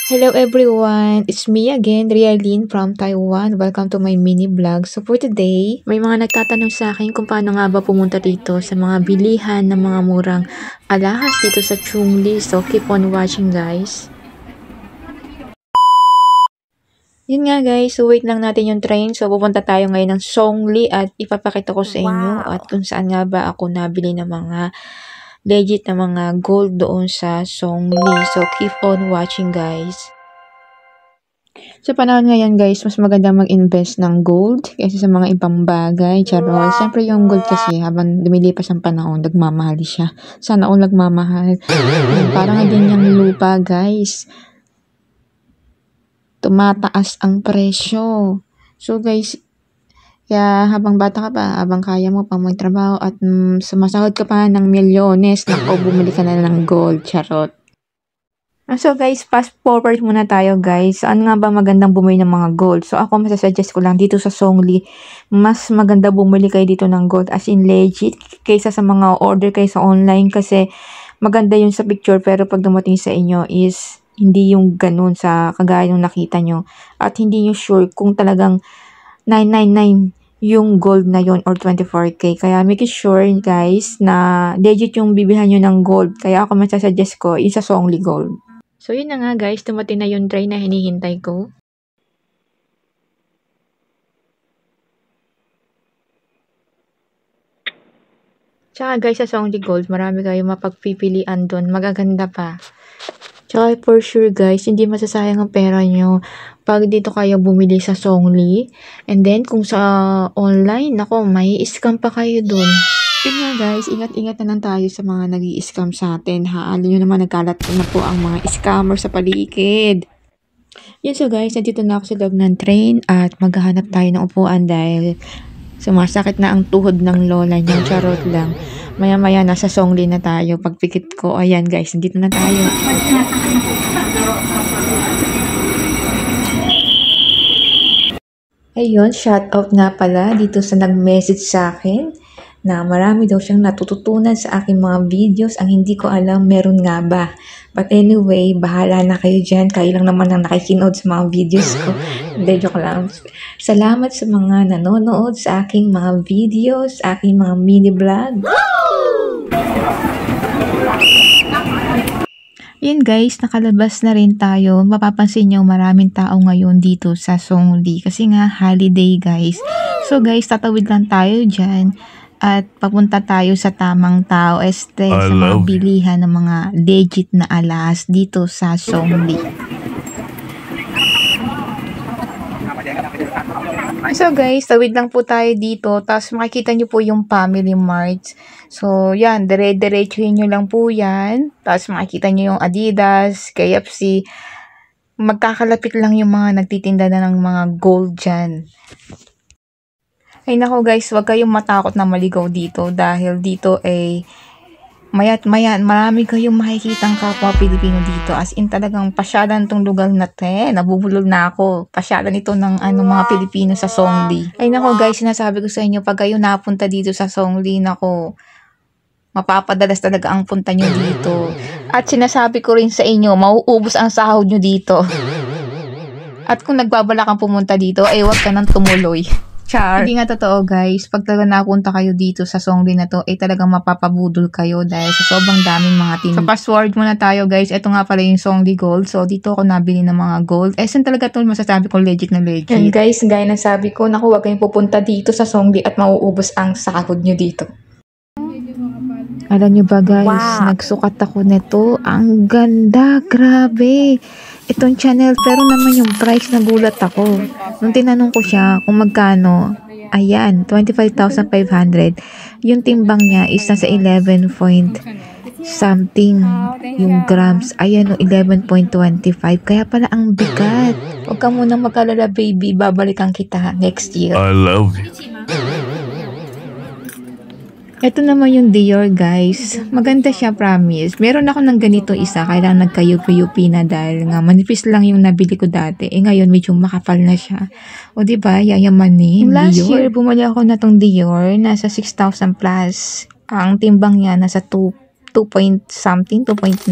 Hello everyone! It's me again, Rialyn from Taiwan. Welcome to my mini vlog. So for today, may mga nagtatanong sa akin kung paano nga ba pumunta dito sa mga bilihan ng mga murang alahas dito sa Chungli. So keep on watching guys. Yun nga guys, so wait lang natin yung train. So pupunta tayo ngayon ng Songli at ipapakita ko sa inyo at kung saan nga ba ako nabili ng mga legit na mga gold doon sa Songli. So, keep on watching guys. Sa panahon ngayon guys, mas maganda mag-invest ng gold kaysa sa mga ibang bagay. Charot. Siyempre yung gold kasi habang lumilipas ang panahon, nagmamahal siya. Sana all nagmamahal. Parang ganyang lupa guys. Tumataas ang presyo. So guys, kaya habang bata ka pa, habang kaya mo pang magtrabaho at sumasahod ka pa ng milyones, nako, bumili ka na ng gold, charot. So guys, fast forward muna tayo guys. Saan nga ba magandang bumili ng mga gold? So ako masasuggest ko lang dito sa Songli, mas maganda bumili kayo dito ng gold as in legit kaysa sa mga order kayo sa online kasi maganda yun sa picture pero pag dumating sa inyo is hindi yung ganun sa kagaya yung nakita nyo at hindi nyo sure kung talagang 999 yung gold na yon or 24K. Kaya make sure guys na legit yung bibilhan nyo ng gold. Kaya ako masasuggest ko isa Songli Gold. So yun na nga guys, dumating na yung train na hinihintay ko. Tsaka guys sa Songli Gold, marami kayong mapagpipilian doon. Magaganda pa. Tsaka for sure guys, hindi masasayang ang pera nyo pag dito kayo bumili sa Songli. And then kung sa online, nako, may scam pa kayo dun. Yun nga guys, ingat-ingat na lang tayo sa mga nag-i-scam sa atin ha. Alam nyo naman, nagkalat na po ang mga scammer sa paligid. Yun so guys, nandito na ako sa loob ng train at maghahanap tayo ng upuan dahil sumasakit na ang tuhod ng lola niya. Charot lang. Maya-maya nasa Songli na tayo. Pagpikit ko, ayan guys, nandito na tayo. Ayun, shout out nga pala dito sa nag-message sa akin na marami daw siyang natututunan sa aking mga videos. Ang hindi ko alam, meron nga ba? But anyway, bahala na kayo dyan. Kayo lang naman ang nakikinood sa mga videos ko. Hindi, joke lang. Salamat sa mga nanonood sa aking mga videos, aking mga mini vlog. Yun guys, nakalabas na rin tayo. Mapapansin nyo maraming tao ngayon dito sa Songli kasi nga holiday guys. So guys, tatawid lang tayo dyan at papunta tayo sa tamang tao este sa mga bilihan ng mga legit na alahas dito sa Songli. So guys, tawid lang po tayo dito. Tapos makikita nyo po yung Family Mart. So yan, dire-diretsuhin nyo lang po yan. Tapos makikita nyo yung Adidas, KFC. Magkakalapit lang yung mga nagtitinda na ng mga gold dyan. Ay nako guys, wag kayong matakot na maligaw dito. Dahil dito ay maya't maya, marami kayong makikitang kapwa Pilipino dito. As in talagang pasyalan tong lugar na te. Nabubulol na ako. Pasyalan ito ng mga Pilipino sa Songli. Ay nako guys, sinasabi ko sa inyo, pag kayo napunta dito sa Songli, nako, mapapadalas talaga ang punta nyo dito. At sinasabi ko rin sa inyo, mauubos ang sahod nyo dito. At kung nagbabala kang pumunta dito, ay wag ka nang tumuloy. Char. Hindi nga totoo guys, pag talaga napunta kayo dito sa Songli na to, talagang mapapabudol kayo dahil sa sobrang daming mga tin. So password muna tayo guys, ito nga pala yung Songli Gold. So dito ako nabili ng mga gold. Saan talaga ito masasabi ko legit na legit. And guys, gaya na sabi ko, naku, huwag kayong pupunta dito sa Songli at mauubos ang sahod nyo dito. Alam nyo ba guys, nagsukat ako nito. Ang ganda, grabe. Itong channel, pero naman yung price, nagulat ako. Nung tinanong ko siya kung magkano, ayan, 25,500. Yung timbang niya is nasa 11 point something yung grams. Ayan, 11.25. Kaya pala ang bigat. Huwag ka munang mag-alala baby, babalikan kita next year. I love you. Ito naman yung Dior guys. Maganda siya, promise. Meron ako ng ganito isa. Kailangan nagkayupi-yupi na dahil nga manipis lang yung nabili ko dati. Ngayon medyo makapal na siya. O diba, yayamanin. Last year, bumali ako na tong Dior. Nasa 6,000 plus. Ang timbang niya nasa 2 2 point something, 2.9.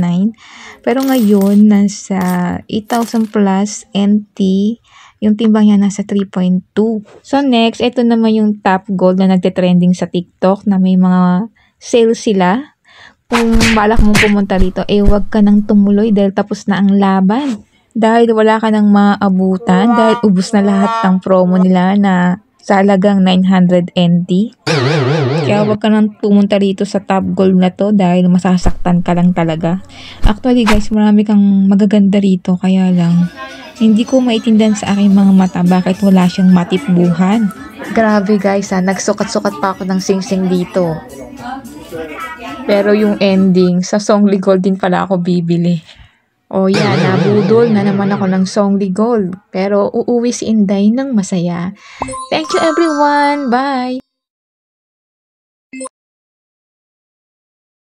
Pero ngayon, nasa 8,000 plus NT. Yung timbang niya nasa 3.2. So next, ito naman yung top gold na nagte-trending sa TikTok na may mga sale sila. Kung balak mong pumunta dito, wag ka nang tumuloy dahil tapos na ang laban. Dahil wala ka nang maabutan, dahil ubos na lahat ng promo nila na sa halagang 900 NT. Kaya wag ka nang pumunta dito sa top gold na to dahil masasaktan ka lang talaga. Actually guys, marami kang magaganda rito, kaya lang hindi ko maintindihan sa aking mga mata bakit wala siyang matipbuhan. Grabe guys nagsukat-sukat pa ako ng sing-sing dito. Pero yung ending, sa Songli Gold din pala ako bibili. O yan, nabudol na naman ako ng Songli Gold. Pero uuwi si Inday ng masaya. Thank you everyone! Bye!